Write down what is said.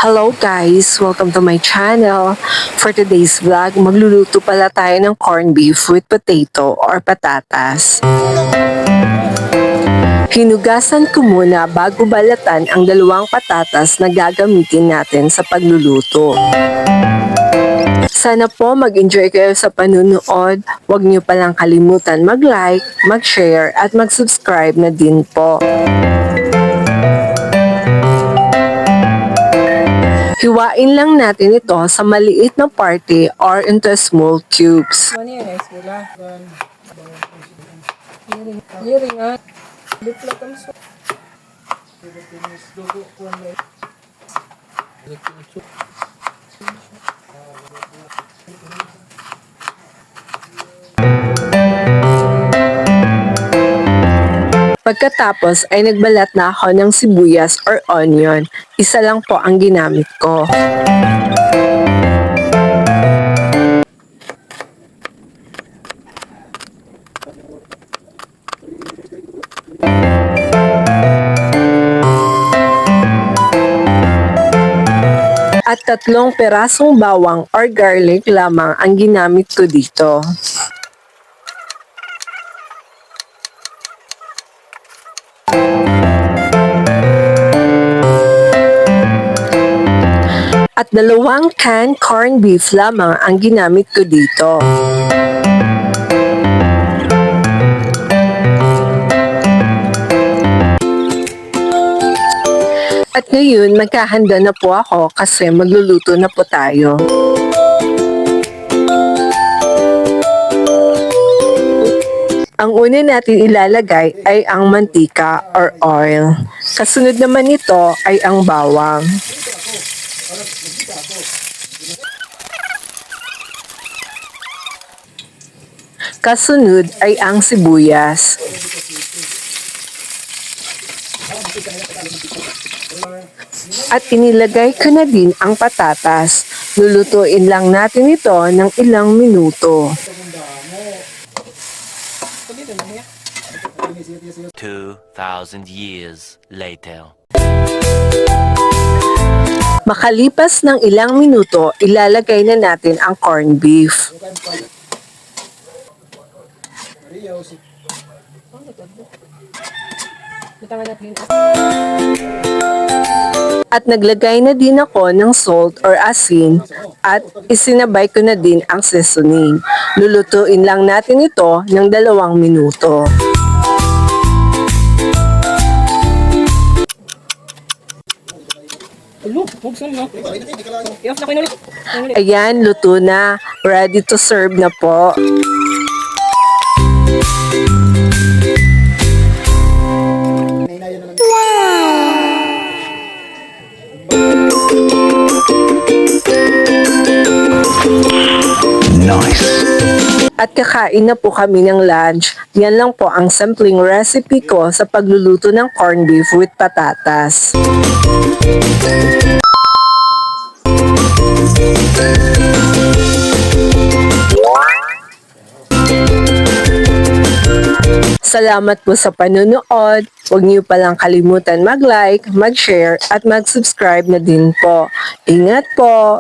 Hello guys! Welcome to my channel. For today's vlog, magluluto pala tayo ng corned beef with potato or patatas. Hinugasan ko muna bago balatan ang dalawang patatas na gagamitin natin sa pagluluto. Sana po mag-enjoy kayo sa panunood. Huwag niyo palang kalimutan mag-like, mag-share at mag-subscribe na din po. Hiwain lang natin ito sa maliit na party or into small cubes. Pagkatapos ay nagbalat na ako ng sibuyas or onion. Isa lang po ang ginamit ko. At 3 perasong bawang or garlic lamang ang ginamit ko dito. At 2 canned corned beef lamang ang ginamit ko dito. At ngayon, magkahanda na po ako kasi magluluto na po tayo. Ang una natin ilalagay ay ang mantika or oil. Kasunod naman nito ay ang bawang. Kasunod ay ang sibuyas. At inilagay ko na din ang patatas. Lulutuin lang natin ito ng ilang minuto. 2,000 years later. Makalipas ng ilang minuto, ilalagay na natin ang corned beef. At naglagay na din ako ng salt or asin at isinabay ko na din ang seasoning. Lulutuin lang natin ito ng 2 minuto. Ayan, luto na. Ready to serve na po. Nice. At kakain na po kami ng lunch. Yan lang po ang simpleng recipe ko sa pagluluto ng corned beef with patatas. Salamat po sa panonood. Huwag niyo palang kalimutan mag-like, mag-share at mag-subscribe na din po. Ingat po!